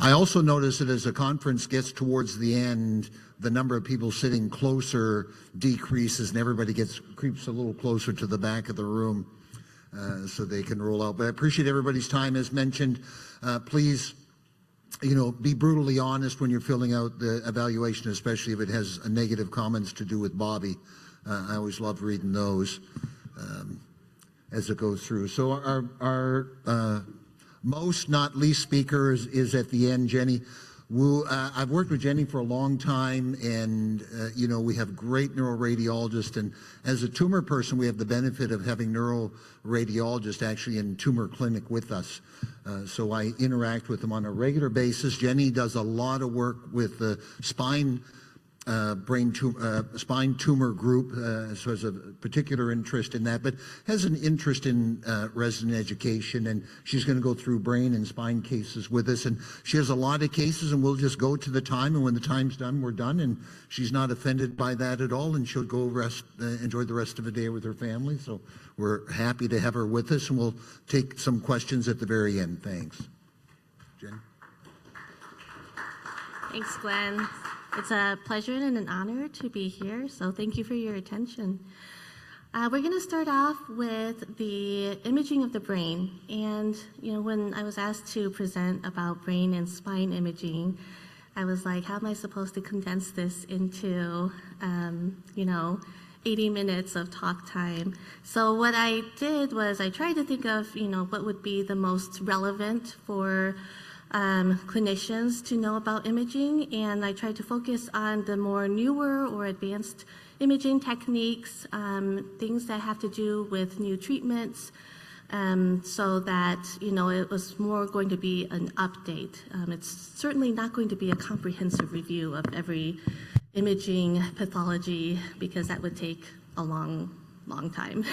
I also noticed that as the conference gets towards the end, the number of people sitting closer decreases and everybody creeps a little closer to the back of the room so they can roll out. But I appreciate everybody's time. As mentioned, please, be brutally honest when you're filling out the evaluation, especially if it has a negative comments to do with Bobby. I always love reading those as it goes through. So our most, not least speaker is at the end, Jenny Wu. I've worked with Jenny for a long time, and we have great neuroradiologists, and as a tumor person, we have the benefit of having neuroradiologists actually in tumor clinic with us. So I interact with them on a regular basis. Jenny does a lot of work with the spine spine tumor group, so has a particular interest in that, but has an interest in resident education, and she's going to go through brain and spine cases with us, and she has a lot of cases, and we'll just go to the time, and when the time's done, we're done, and she's not offended by that at all, and she'll go enjoy the rest of the day with her family. So we're happy to have her with us, and we'll take some questions at the very end. Thanks. Jen? Thanks, Glenn. It's a pleasure and an honor to be here, so thank you for your attention. We're going to start off with the imaging of the brain. And, when I was asked to present about brain and spine imaging, I was like, how am I supposed to condense this into, 80 minutes of talk time? So what I did was I tried to think of, what would be the most relevant for clinicians to know about imaging, and I tried to focus on the more newer or advanced imaging techniques, things that have to do with new treatments, so that it was more going to be an update. It's certainly not going to be a comprehensive review of every imaging pathology, because that would take a long time.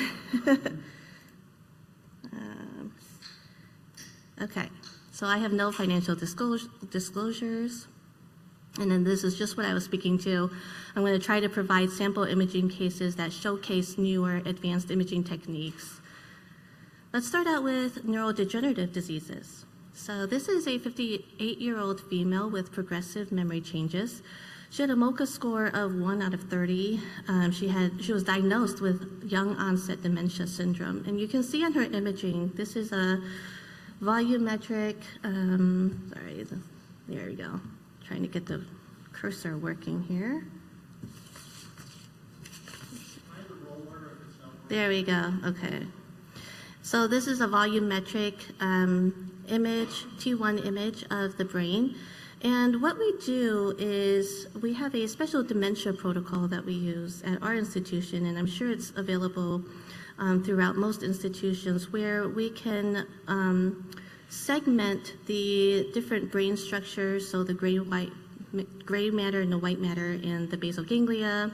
Okay. So I have no financial disclosures, and then this is just what I was speaking to. I'm going to try to provide sample imaging cases that showcase newer advanced imaging techniques. Let's start out with neurodegenerative diseases. So this is a 58-year-old female with progressive memory changes. She had a MoCA score of 1 out of 30. She was diagnosed with young onset dementia syndrome, and you can see on her imaging, this is a volumetric, sorry, there we go. Trying to get the cursor working here. There we go, okay. So this is a volumetric image, T1 image of the brain. And what we do is we have a special dementia protocol that we use at our institution, and I'm sure it's available throughout most institutions, where we can segment the different brain structures, so the gray matter and the white matter in the basal ganglia,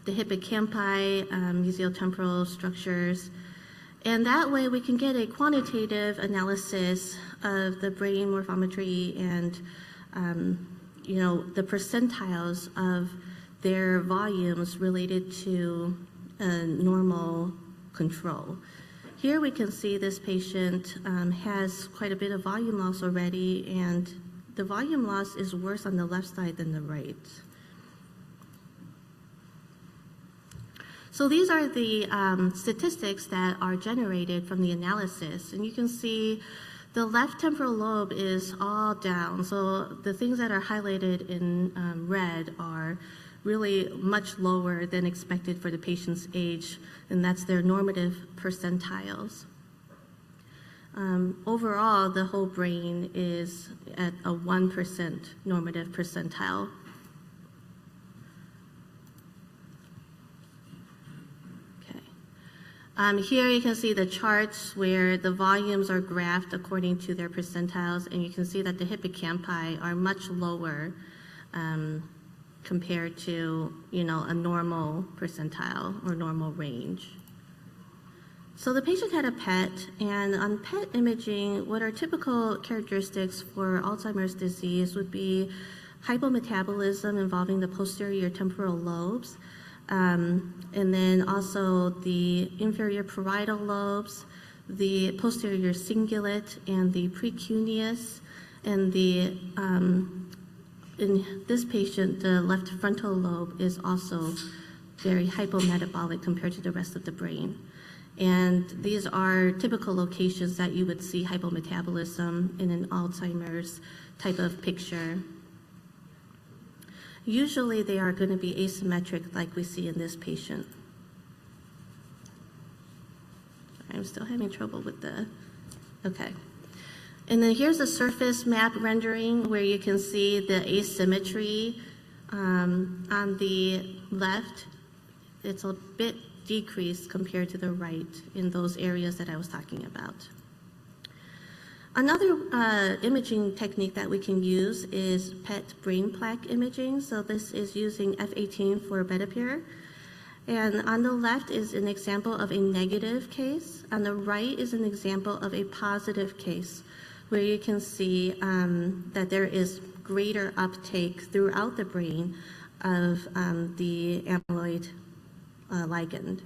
the hippocampi, mesiotemporal structures, and that way we can get a quantitative analysis of the brain morphometry and the percentiles of their volumes related to normal control. Here we can see this patient has quite a bit of volume loss already, and the volume loss is worse on the left side than the right. So these are the statistics that are generated from the analysis, and you can see the left temporal lobe is all down. So the things that are highlighted in red are really much lower than expected for the patient's age, and that's their normative percentiles. Overall, the whole brain is at a 1% normative percentile. Okay. Here you can see the charts where the volumes are graphed according to their percentiles, and you can see that the hippocampi are much lower compared to, a normal percentile or normal range. So the patient had a PET, and on PET imaging, what are typical characteristics for Alzheimer's disease would be hypometabolism involving the posterior temporal lobes, and then also the inferior parietal lobes, the posterior cingulate, and the precuneus, And in this patient, the left frontal lobe is also very hypometabolic compared to the rest of the brain. And these are typical locations that you would see hypometabolism in an Alzheimer's type of picture. Usually they are going to be asymmetric like we see in this patient. I'm still having trouble with okay. And then here's a surface map rendering where you can see the asymmetry on the left. It's a bit decreased compared to the right in those areas that I was talking about. Another imaging technique that we can use is PET brain plaque imaging. So this is using F18 for Bedapir. And on the left is an example of a negative case. On the right is an example of a positive case, where you can see that there is greater uptake throughout the brain of the amyloid ligand.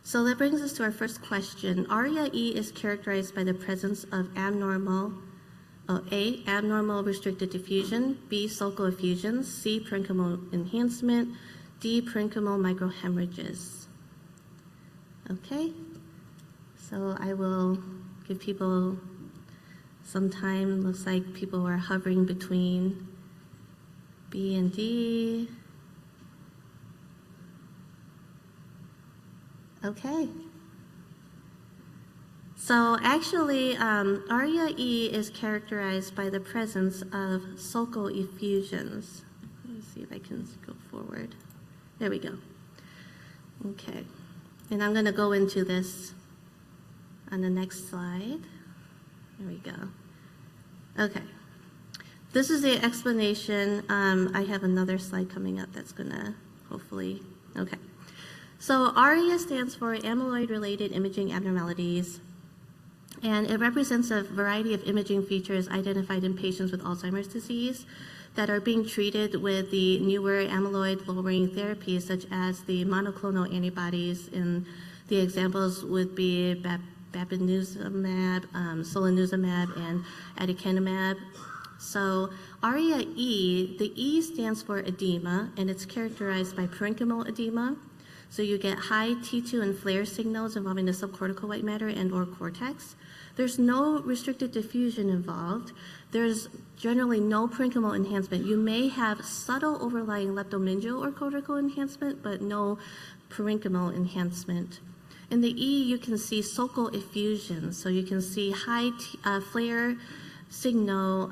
So that brings us to our first question. ARIA-E is characterized by the presence of A, abnormal restricted diffusion, B, sulcal effusions, C, parenchymal enhancement, D, parenchymal microhemorrhages. Okay, so I will give people some time. Looks like people are hovering between B and D. Okay. So actually, ARIA-E is characterized by the presence of sulcal effusions. Let me see if I can go forward. There we go. Okay. And I'm going to go into this on the next slide. There we go. Okay. This is the explanation. I have another slide coming up that's going to hopefully, okay. So ARIA stands for amyloid-related imaging abnormalities, and it represents a variety of imaging features identified in patients with Alzheimer's disease that are being treated with the newer amyloid-lowering therapies, such as the monoclonal antibodies, and the examples would be bapineuzumab, solanezumab, and aducanumab. So ARIA-E, the E stands for edema, and it's characterized by parenchymal edema. So you get high T2 and flare signals involving the subcortical white matter and or cortex. There's no restricted diffusion involved. There's generally no parenchymal enhancement. You may have subtle overlying leptomeningeal or cortical enhancement, but no parenchymal enhancement. In the E, you can see sulcal effusion. So you can see high flare signal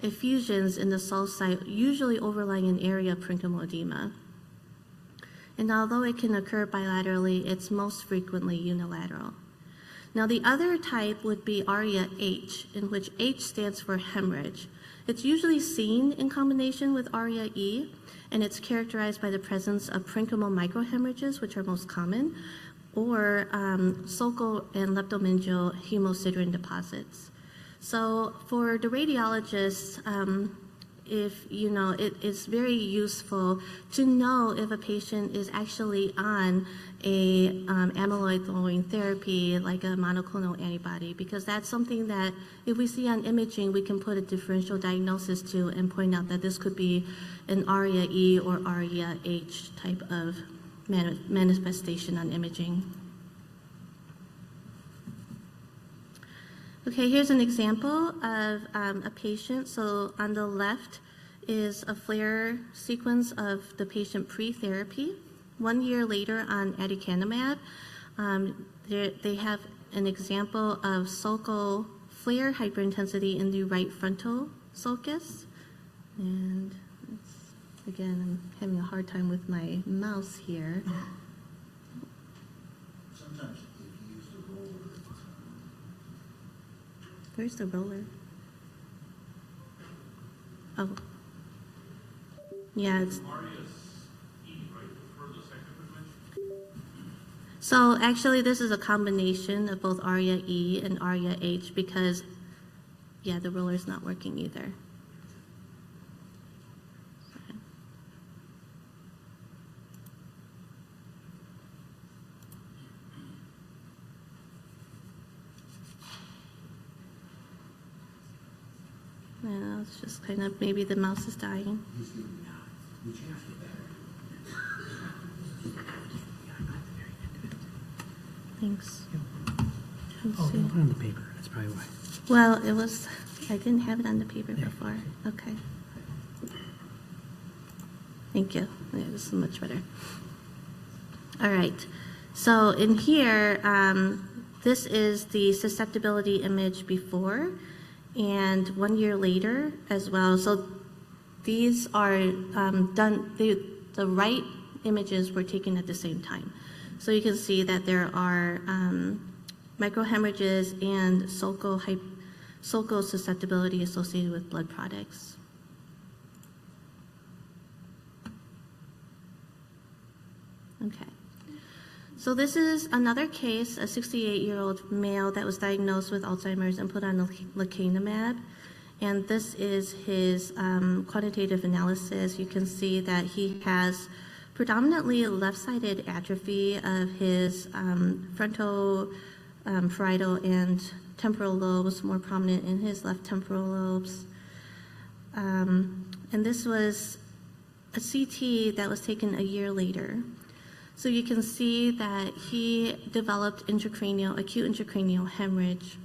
effusions in the sulci, usually overlying an area of parenchymal edema. And although it can occur bilaterally, it's most frequently unilateral. Now the other type would be ARIA-H, in which H stands for hemorrhage. It's usually seen in combination with ARIA-E, and it's characterized by the presence of parenchymal microhemorrhages, which are most common, or sulcal and leptomeningeal hemosiderin deposits. So for the radiologists, if you know, it is very useful to know if a patient is actually on a amyloid-lowering therapy like a monoclonal antibody, because that's something that if we see on imaging, we can put a differential diagnosis to and point out that this could be an ARIA-E or ARIA-H type of manifestation on imaging. Okay, here's an example of a patient. So on the left is a flare sequence of the patient pre-therapy. 1 year later on aducanumab, they have an example of sulcal flare hyperintensity in the right frontal sulcus. And again, I'm having a hard time with my mouse here. Sometimes if you use the roller, Where's the roller? Oh. Yeah, it's... So actually this is a combination of both ARIA-E and ARIA-H because, yeah, the roller's not working either. Yeah, it's just kind of, maybe the mouse is dying. Thanks. Let's Oh, see. don't put it on the paper, that's probably why. Well, it was, I didn't have it on the paper before. Okay. Thank you. Yeah, this is much better. All right. So in here, this is the susceptibility image before and 1 year later as well. So these are done, the right images were taken at the same time. So you can see that there are microhemorrhages and sulcal susceptibility associated with blood products. Okay. So this is another case, a 68-year-old male that was diagnosed with Alzheimer's and put on lecanemab. And this is his quantitative analysis. You can see that he has predominantly left-sided atrophy of his frontal, parietal, and temporal lobes, more prominent in his left temporal lobes. And this was a CT that was taken a year later. So you can see that he developed acute intracranial hemorrhage,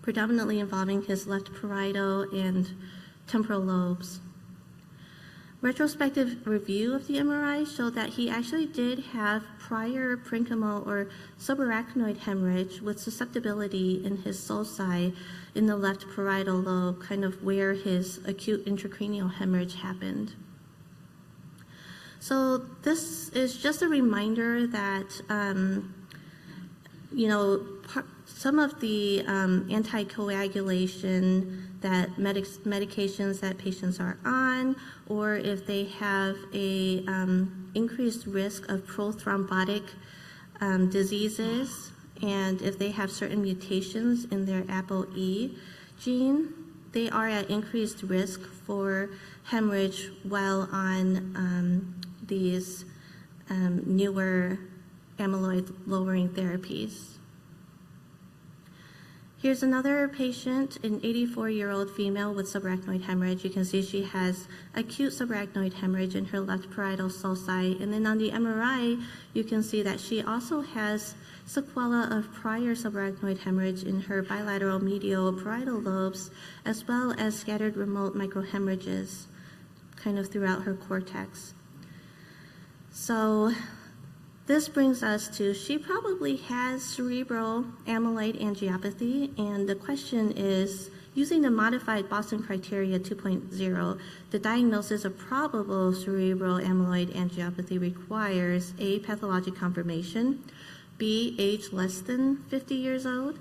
predominantly involving his left parietal and temporal lobes. Retrospective review of the MRI showed that he actually did have prior parenchymal or subarachnoid hemorrhage with susceptibility in his sulci in the left parietal lobe, kind of where his acute intracranial hemorrhage happened. So this is just a reminder that, some of the anticoagulation that medications that patients are on, or if they have a increased risk of prothrombotic diseases, and if they have certain mutations in their ApoE gene, they are at increased risk for hemorrhage while on these newer amyloid-lowering therapies. Here's another patient, an 84-year-old female with subarachnoid hemorrhage. You can see she has acute subarachnoid hemorrhage in her left parietal sulci. And then on the MRI, you can see that she also has sequela of prior subarachnoid hemorrhage in her bilateral medial parietal lobes, as well as scattered remote microhemorrhages kind of throughout her cortex. So this brings us to, she probably has cerebral amyloid angiopathy, and the question is, using the modified Boston criteria 2.0, the diagnosis of probable cerebral amyloid angiopathy requires A, pathologic confirmation, B, age less than 50 years old,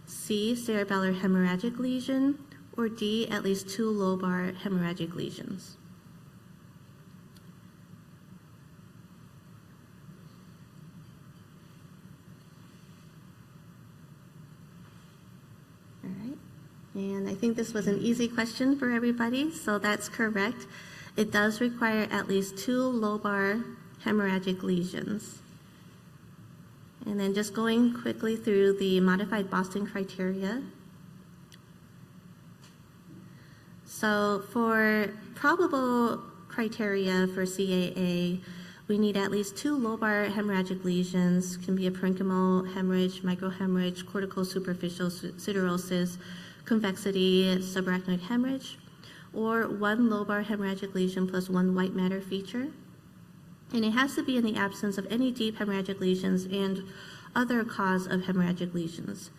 C, cerebellar hemorrhagic lesion, or D, at least 2 lobar hemorrhagic lesions. And I think this was an easy question for everybody, so that's correct. It does require at least 2 lobar hemorrhagic lesions. And then just going quickly through the modified Boston criteria. So for probable criteria for CAA, we need at least 2 lobar hemorrhagic lesions, can be a parenchymal hemorrhage, microhemorrhage, corticosuperficial siderosis, convexity, subarachnoid hemorrhage, or 1 lobar hemorrhagic lesion plus 1 white matter feature. And it has to be in the absence of any deep hemorrhagic lesions and other cause of hemorrhagic lesions.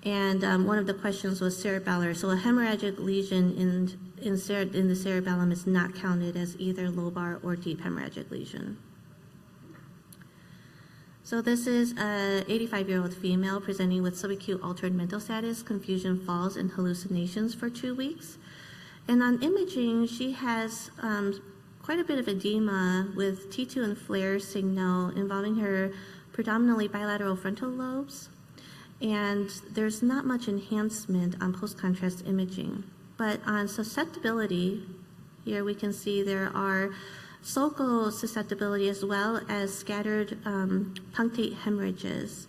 And one of the questions was cerebellar. So a hemorrhagic lesion in the cerebellum is not counted as either lobar or deep hemorrhagic lesion. So this is a 85-year-old female presenting with subacute altered mental status, confusion, falls, and hallucinations for 2 weeks. And on imaging, she has quite a bit of edema with T2 and flare signal involving her predominantly bilateral frontal lobes. And there's not much enhancement on post-contrast imaging. But on susceptibility, here we can see there are sulcal susceptibility as well as scattered punctate hemorrhages.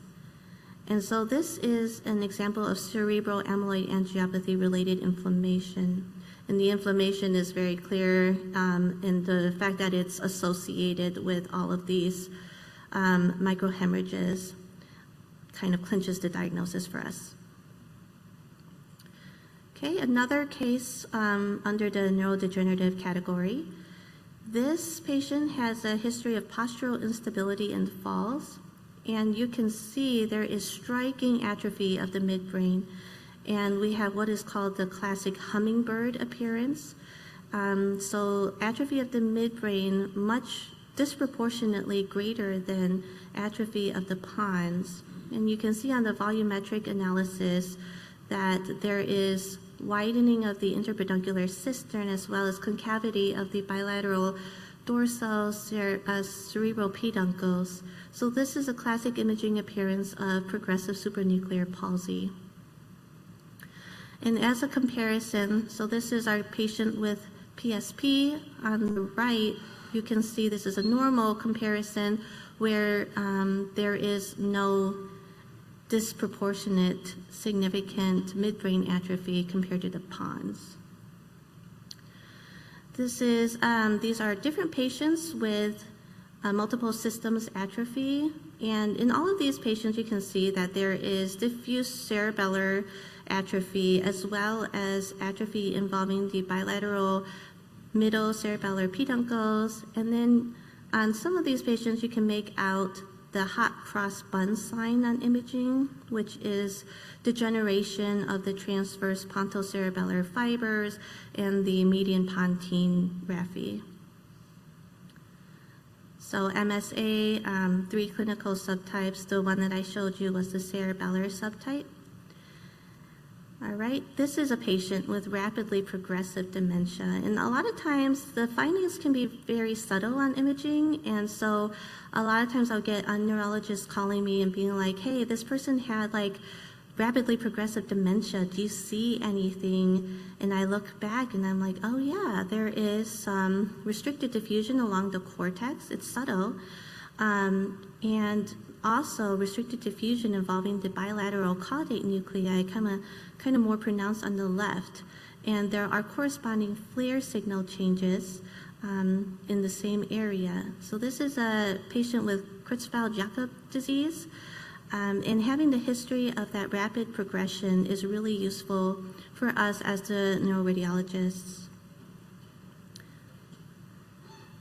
And so this is an example of cerebral amyloid angiopathy-related inflammation. And the inflammation is very clear in the fact that it's associated with all of these microhemorrhages, kind of clinches the diagnosis for us. Okay, another case under the neurodegenerative category. This patient has a history of postural instability and falls, and you can see there is striking atrophy of the midbrain, and we have what is called the classic hummingbird appearance. So atrophy of the midbrain much disproportionately greater than atrophy of the pons, and you can see on the volumetric analysis that there is widening of the interpeduncular cistern as well as concavity of the bilateral dorsal cerebral peduncles. So this is a classic imaging appearance of progressive supranuclear palsy. And as a comparison, so this is our patient with PSP. On the right, you can see this is a normal comparison where there is no disproportionate significant midbrain atrophy compared to the pons. These are different patients with multiple systems atrophy, and in all of these patients you can see that there is diffuse cerebellar atrophy as well as atrophy involving the bilateral middle cerebellar peduncles, and then on some of these patients you can make out the hot cross bun sign on imaging, which is degeneration of the transverse pontocerebellar fibers and the median pontine raphe. So MSA, 3 clinical subtypes. The one that I showed you was the cerebellar subtype. All right, this is a patient with rapidly progressive dementia, and a lot of times the findings can be very subtle on imaging, and so a lot of times I'll get a neurologist calling me and being like, hey, this person had like rapidly progressive dementia, do you see anything? And I look back and I'm like, oh yeah, there is some restricted diffusion along the cortex, it's subtle, and also restricted diffusion involving the bilateral caudate nuclei, kind of more pronounced on the left. And there are corresponding FLAIR signal changes in the same area. So this is a patient with Creutzfeldt-Jakob disease, and having the history of that rapid progression is really useful for us as the neuroradiologists.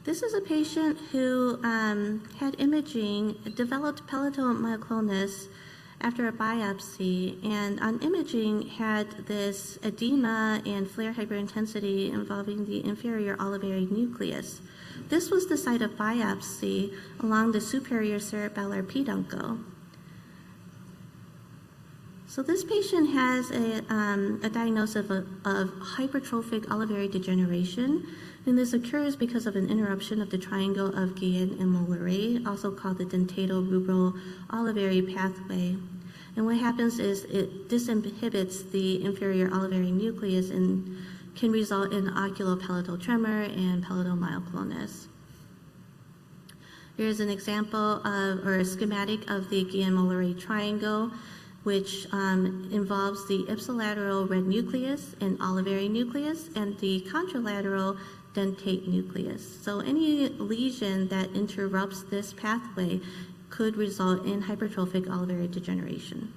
This is a patient who had imaging, developed palatal myoclonus after a biopsy, and on imaging had this edema and FLAIR hyperintensity involving the inferior olivary nucleus. This was the site of biopsy along the superior cerebellar peduncle. So this patient has a diagnosis of hypertrophic olivary degeneration, and this occurs because of an interruption of the triangle of Guillen and Mollaret, also called the dentatorubral olivary pathway. And what happens is it disinhibits the inferior olivary nucleus and can result in oculopalatal tremor and palatal myoclonus. Here's an example of, or a schematic of the Guillen-Mollaret triangle, which involves the ipsilateral red nucleus and olivary nucleus and the contralateral dentate nucleus. So any lesion that interrupts this pathway could result in hypertrophic olivary degeneration.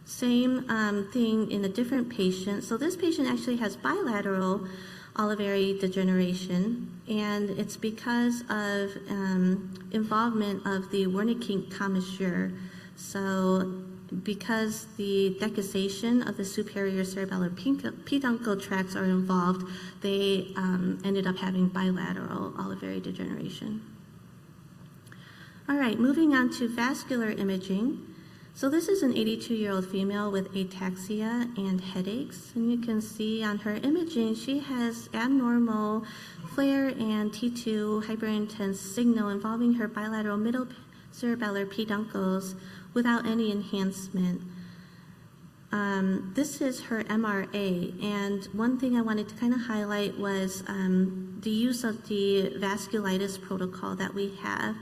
Same thing in a different patient. So this patient actually has bilateral olivary degeneration, and it's because of involvement of the Wernicke commissure. So because the decussation of the superior cerebellar peduncle tracts are involved, they ended up having bilateral olivary degeneration. All right, moving on to vascular imaging. So this is an 82-year-old female with ataxia and headaches, and you can see on her imaging she has abnormal FLAIR and T2 hyperintense signal involving her bilateral middle cerebellar peduncles without any enhancement. This is her MRA, and one thing I wanted to kind of highlight was the use of the vasculitis protocol that we have.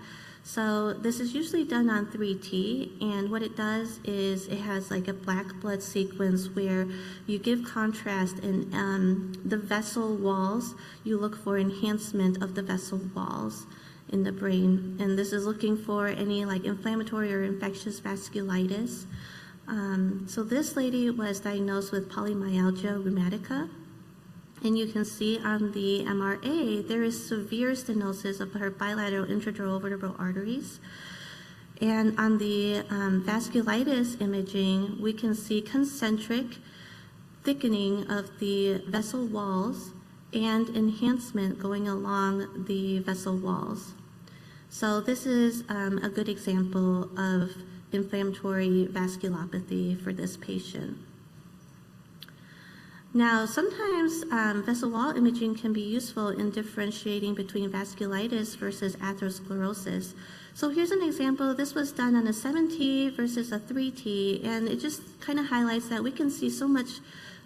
So this is usually done on 3T, and what it does is it has like a black blood sequence where you give contrast in the vessel walls. You look for enhancement of the vessel walls in the brain, and this is looking for any like inflammatory or infectious vasculitis. So this lady was diagnosed with polymyalgia rheumatica. And you can see on the MRA, there is severe stenosis of her bilateral intradural vertebral arteries. And on the vasculitis imaging, we can see concentric thickening of the vessel walls and enhancement going along the vessel walls. So this is a good example of inflammatory vasculopathy for this patient. Now, sometimes vessel wall imaging can be useful in differentiating between vasculitis versus atherosclerosis. So here's an example. This was done on a 7T versus a 3T, and it just kind of highlights that we can see so much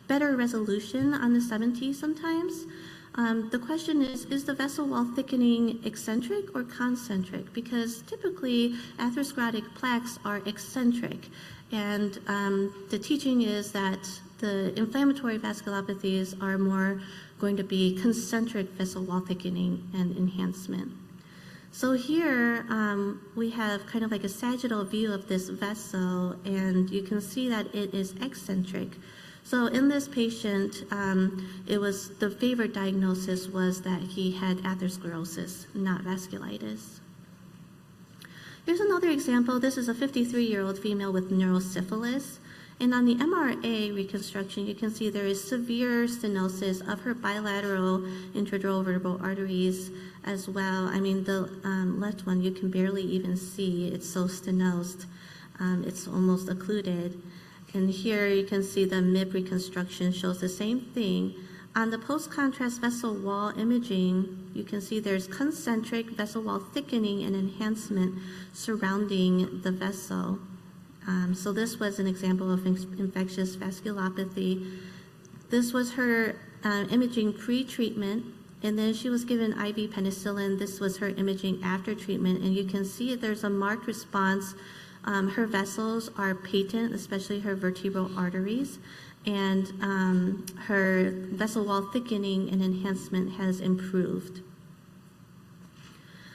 better resolution on the 7T sometimes. The question is the vessel wall thickening eccentric or concentric? Because typically atherosclerotic plaques are eccentric, and the teaching is that the inflammatory vasculopathies are more going to be concentric vessel wall thickening and enhancement. So here we have kind of like a sagittal view of this vessel, and you can see that it is eccentric. So in this patient, it was the favored diagnosis was that he had atherosclerosis, not vasculitis. Here's another example. This is a 53-year-old female with neurosyphilis. And on the MRA reconstruction, you can see there is severe stenosis of her bilateral intradural vertebral arteries as well. I mean, the left one you can barely even see. It's so stenosed. It's almost occluded. And here you can see the MIB reconstruction shows the same thing. On the post-contrast vessel wall imaging, you can see there's concentric vessel wall thickening and enhancement surrounding the vessel. So this was an example of infectious vasculopathy. This was her imaging pre-treatment, and then she was given IV penicillin. This was her imaging after treatment, and you can see there's a marked response. Her vessels are patent, especially her vertebral arteries, and her vessel wall thickening and enhancement has improved.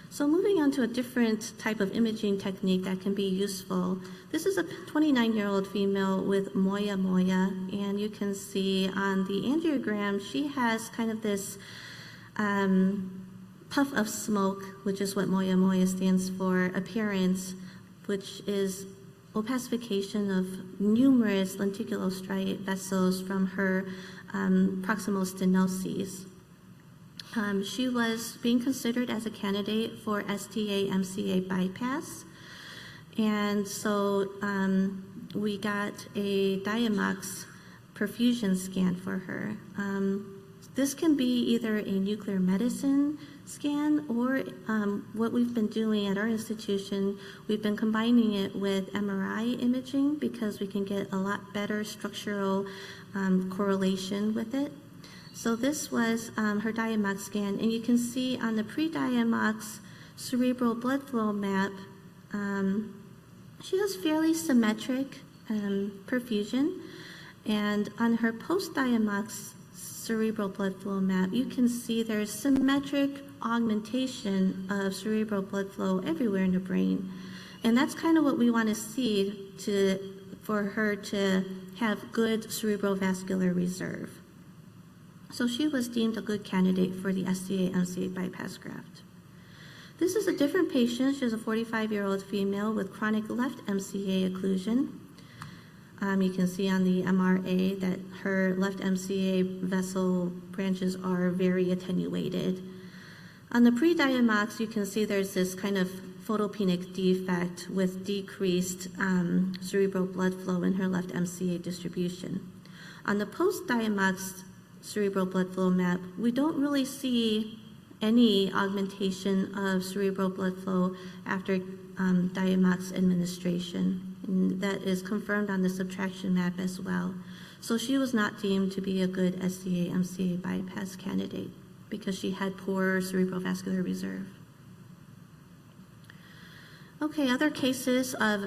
So moving on to a different type of imaging technique that can be useful. This is a 29-year-old female with moya, and you can see on the angiogram, she has kind of this puff of smoke, which is what moya stands for, appearance, which is opacification of numerous lenticulostriate vessels from her proximal stenoses. She was being considered as a candidate for STA-MCA bypass, and so we got a Diamox perfusion scan for her. This can be either a nuclear medicine scan or what we've been doing at our institution, we've been combining it with MRI imaging because we can get a lot better structural correlation with it. So this was her Diamox scan, and you can see on the pre-Diamox cerebral blood flow map, she has fairly symmetric perfusion, and on her post-Diamox cerebral blood flow map, you can see there's symmetric augmentation of cerebral blood flow everywhere in the brain, and that's kind of what we want to see for her to have good cerebrovascular reserve. So she was deemed a good candidate for the STA-MCA bypass graft. This is a different patient. She's a 45-year-old female with chronic left MCA occlusion. You can see on the MRA that her left MCA vessel branches are very attenuated. On the pre-Diamox, you can see there's this kind of photopenic defect with decreased cerebral blood flow in her left MCA distribution. On the post-Diamox cerebral blood flow map, we don't really see any augmentation of cerebral blood flow after Diamox administration. And that is confirmed on the subtraction map as well. So she was not deemed to be a good STA-MCA bypass candidate because she had poor cerebrovascular reserve. Okay, other cases of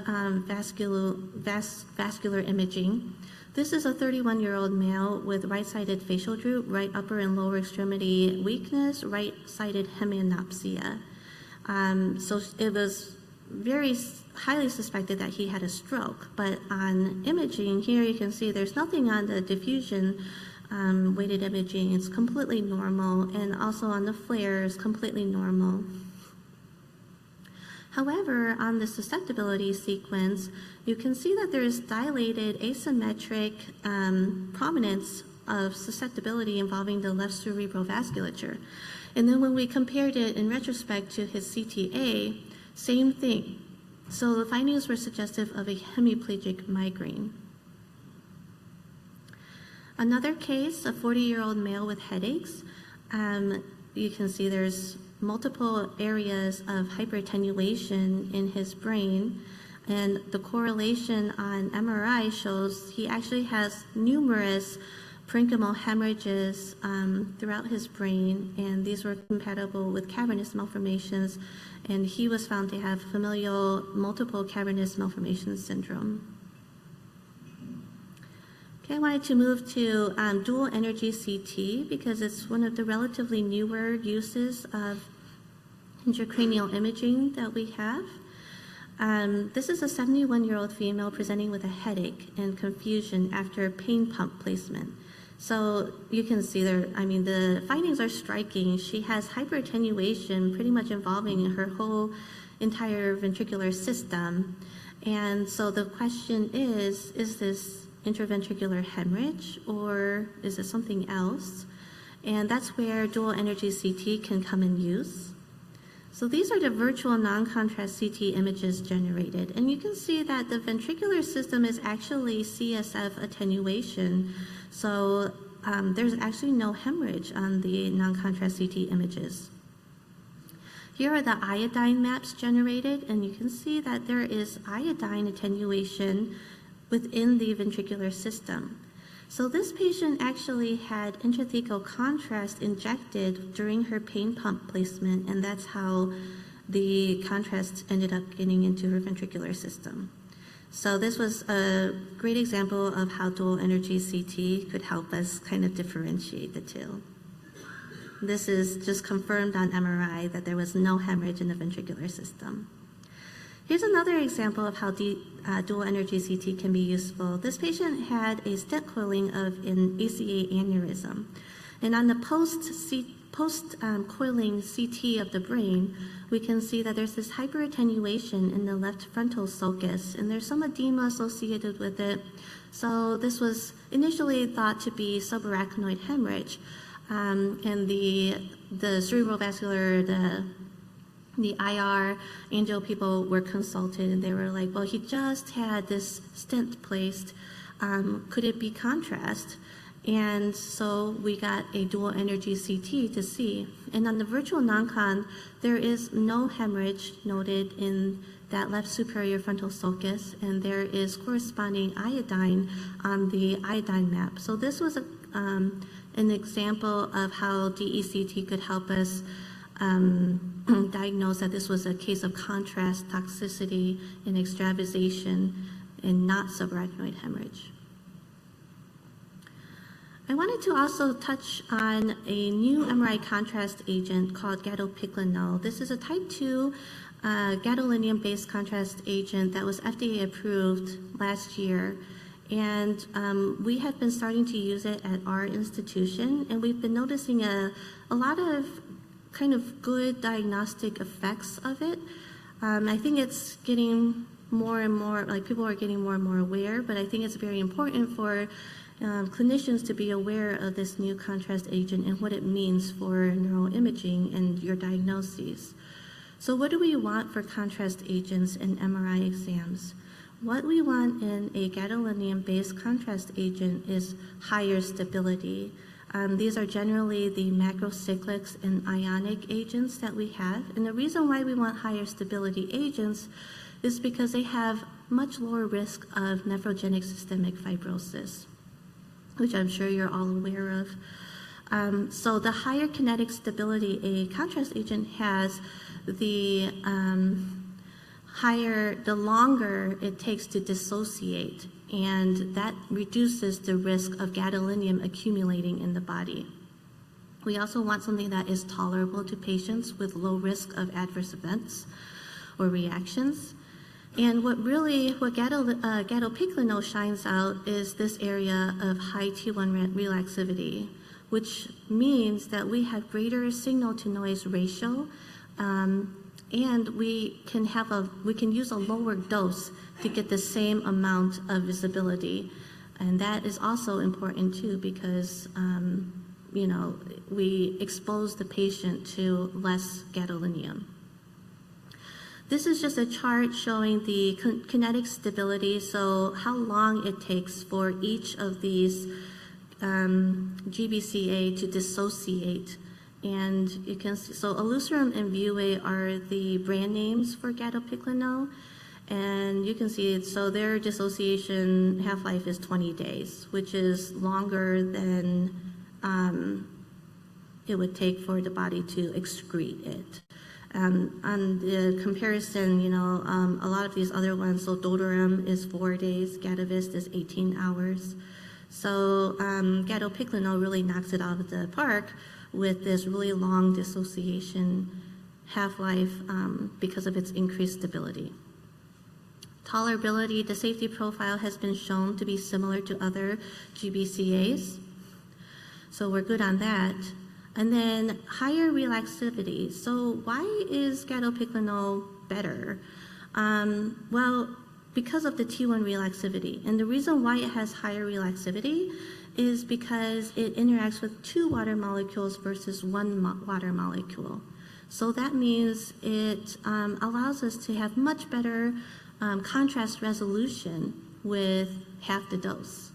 vascular imaging. This is a 31-year-old male with right-sided facial droop, right upper and lower extremity weakness, right-sided hemianopsia. So it was very highly suspected that he had a stroke, but on imaging here you can see there's nothing on the diffusion weighted imaging. It's completely normal, and also on the flares, completely normal. However, on the susceptibility sequence, you can see that there is dilated asymmetric prominence of susceptibility involving the left cerebral vasculature. And then when we compared it in retrospect to his CTA, same thing. So the findings were suggestive of a hemiplegic migraine. Another case, a 40-year-old male with headaches. You can see there's multiple areas of hyperattenuation in his brain, and the correlation on MRI shows he actually has numerous parenchymal hemorrhages throughout his brain, and these were compatible with cavernous malformations, and he was found to have familial multiple cavernous malformation syndrome. Okay, I wanted to move to dual energy CT because it's one of the relatively newer uses of intracranial imaging that we have. This is a 71-year-old female presenting with a headache and confusion after pain pump placement. So you can see there, I mean, the findings are striking. She has hyperattenuation pretty much involving her whole entire ventricular system. And so the question is this intraventricular hemorrhage or is it something else? And that's where dual energy CT can come in use. So these are the virtual non-contrast CT images generated. And you can see that the ventricular system is actually CSF attenuation. So there's actually no hemorrhage on the non-contrast CT images. Here are the iodine maps generated, and you can see that there is iodine attenuation within the ventricular system. So this patient actually had intrathecal contrast injected during her pain pump placement, and that's how the contrast ended up getting into her ventricular system. So this was a great example of how dual energy CT could help us kind of differentiate the two. This is just confirmed on MRI that there was no hemorrhage in the ventricular system. Here's another example of how dual energy CT can be useful. This patient had a stent coiling of an ACA aneurysm. And on the post-coiling CT of the brain, we can see that there's this hyperattenuation in the left frontal sulcus, and there's some edema associated with it. So this was initially thought to be subarachnoid hemorrhage. And the cerebral vascular, the IR angio people were consulted, and they were like, well, he just had this stent placed. Could it be contrast? And so we got a dual energy CT to see. And on the virtual non-con, there is no hemorrhage noted in that left superior frontal sulcus, and there is corresponding iodine on the iodine map. So this was an example of how DECT could help us diagnose that this was a case of contrast, toxicity, and extravasation, and not subarachnoid hemorrhage. I wanted to also touch on a new MRI contrast agent called gadolpiclinol. This is a type 2 gadolinium-based contrast agent that was FDA approved last year. And we have been starting to use it at our institution, and we've been noticing a lot of kind of good diagnostic effects of it. I think it's getting more and more, like people are getting more and more aware, but I think it's very important for clinicians to be aware of this new contrast agent and what it means for neuroimaging and your diagnoses. So what do we want for contrast agents in MRI exams? What we want in a gadolinium-based contrast agent is higher stability. These are generally the macrocyclics and ionic agents that we have. And the reason why we want higher stability agents is because they have much lower risk of nephrogenic systemic fibrosis, which I'm sure you're all aware of. So the higher kinetic stability a contrast agent has, the the longer it takes to dissociate, and that reduces the risk of gadolinium accumulating in the body. We also want something that is tolerable to patients with low risk of adverse events or reactions. And what gadopicolino shines out is this area of high T1 relaxivity, which means that we have greater signal-to-noise ratio, and we can use a lower dose to get the same amount of visibility. And that is also important too, because we expose the patient to less gadolinium. This is just a chart showing the kinetic stability, so how long it takes for each of these GBCA to dissociate. And you can see, so Alucerum and Vue are the brand names for gadopicolino, and you can see, so their dissociation half-life is 20 days, which is longer than it would take for the body to excrete it. On the comparison, a lot of these other ones, so Dodorum is 4 days, Gadovist is 18 hours. So gadopicolino really knocks it out of the park with this really long dissociation half-life because of its increased stability. Tolerability, the safety profile has been shown to be similar to other GBCAs. So we're good on that. And then higher relaxivity. So why is gadopicolino better? Well, because of the T1 relaxivity. And the reason why it has higher relaxivity is because it interacts with 2 water molecules versus 1 water molecule. So that means it allows us to have much better contrast resolution with half the dose.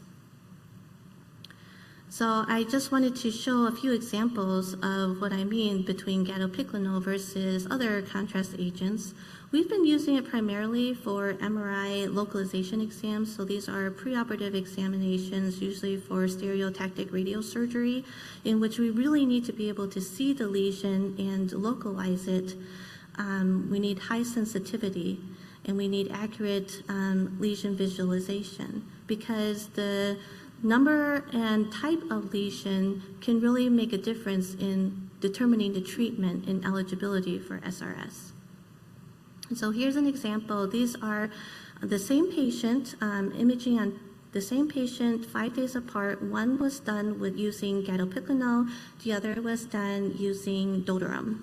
So I just wanted to show a few examples of what I mean between gadopicolino versus other contrast agents. We've been using it primarily for MRI localization exams. So these are preoperative examinations, usually for stereotactic radiosurgery, in which we really need to be able to see the lesion and localize it. We need high sensitivity, and we need accurate lesion visualization, because the number and type of lesion can really make a difference in determining the treatment and eligibility for SRS. And so here's an example. These are the same patient, imaging on the same patient 5 days apart. One was done with using gadopicolino, the other was done using Dodorum.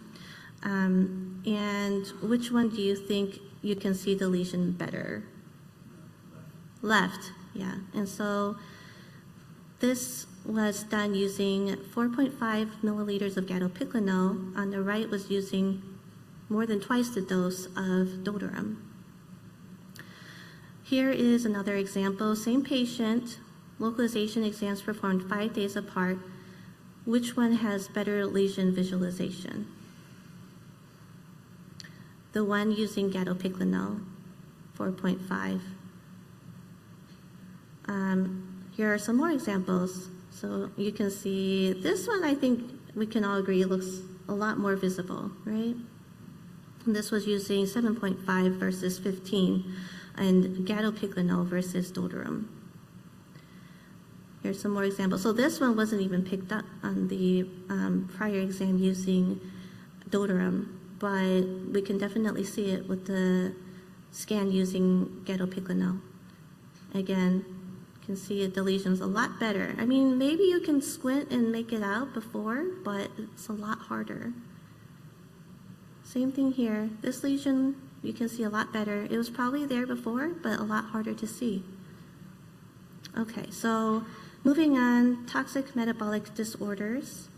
And which one do you think you can see the lesion better? Left, yeah. And so this was done using 4.5 milliliters of gadopicolino. On the right was using more than twice the dose of Dodorum. Here is another example. Same patient, localization exams performed 5 days apart. Which one has better lesion visualization? The one using gadopicolino, 4.5. Here are some more examples. So you can see this one, I think we can all agree, looks a lot more visible, right? And this was using 7.5 versus 15, and gadopicolino versus Dodorum. Here's some more examples. So this one wasn't even picked up on the prior exam using Dodorum, but we can definitely see it with the scan using gadopicolino. Again, you can see the lesion's a lot better. I mean, maybe you can squint and make it out before, but it's a lot harder. Same thing here. This lesion, you can see a lot better. It was probably there before, but a lot harder to see. Okay, so moving on, toxic metabolic disorders.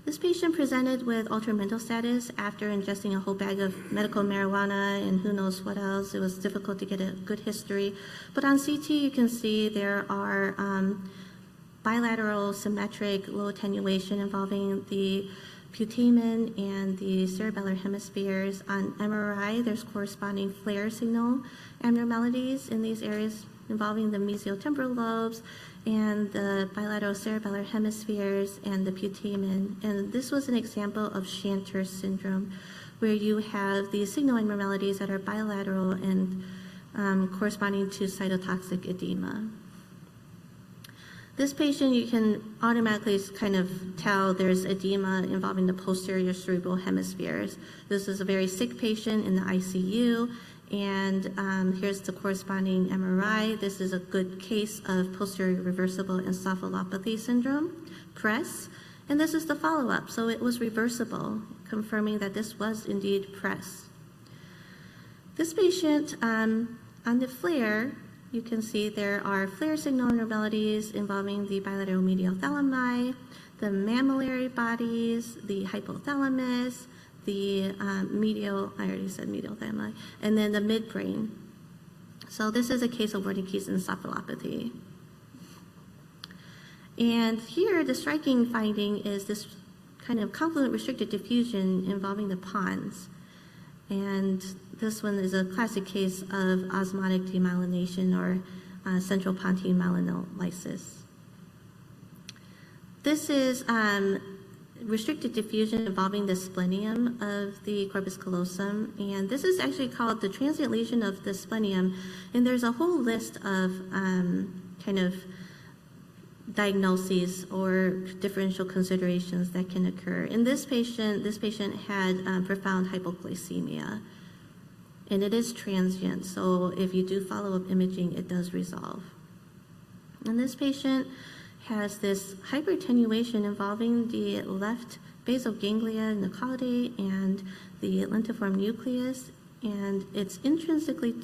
This patient presented with altered mental status after ingesting a whole bag of medical marijuana and who knows what else. It was difficult to get a good history. But on CT, you can see there are bilateral symmetric low attenuation involving the putamen and the cerebellar hemispheres. On MRI, there's corresponding flare signal abnormalities in these areas involving the mesiotemporal lobes and the bilateral cerebellar hemispheres and the putamen. And this was an example of Shanter syndrome, where you have these signal abnormalities that are bilateral and corresponding to cytotoxic edema. This patient, you can automatically kind of tell there's edema involving the posterior cerebral hemispheres. This is a very sick patient in the ICU, and here's the corresponding MRI. This is a good case of posterior reversible encephalopathy syndrome, PRES, and this is the follow-up. So it was reversible, confirming that this was indeed PRES. This patient, on the FLAIR, you can see there are FLAIR signal abnormalities involving the bilateral medial thalami, the mammillary bodies, the hypothalamus, the medial, I already said medial thalami, and then the midbrain. So this is a case of Wernicke's encephalopathy. And here, the striking finding is this kind of confluent restricted diffusion involving the pons. And this one is a classic case of osmotic demyelination or central pontine myelolysis. This is restricted diffusion involving the splenium of the corpus callosum, and this is actually called the transient lesion of the splenium, and there's a whole list of kind of diagnoses or differential considerations that can occur. In this patient had profound hypoglycemia, and it is transient, so if you do follow-up imaging, it does resolve. And this patient has this hyperattenuation involving the left basal ganglia nicotide and the lentiform nucleus, and it's intrinsically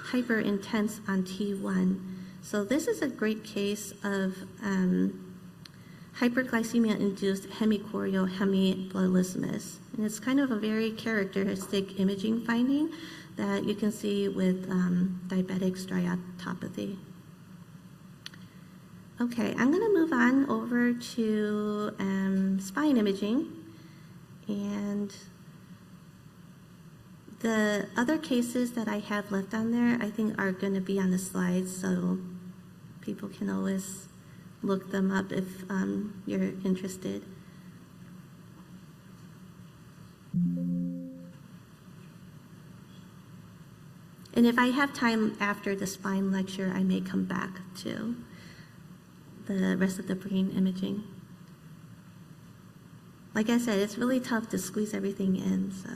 hyper intense on T1. So this is a great case of hyperglycemia-induced hemichorial hemibloodismus. And it's kind of a very characteristic imaging finding that you can see with diabetic striatopathy. Okay, I'm going to move on over to spine imaging. And the other cases that I have left on there, I think are going to be on the slides, so people can always look them up if you're interested. And if I have time after the spine lecture, I may come back to the rest of the brain imaging. Like I said, it's really tough to squeeze everything in, so.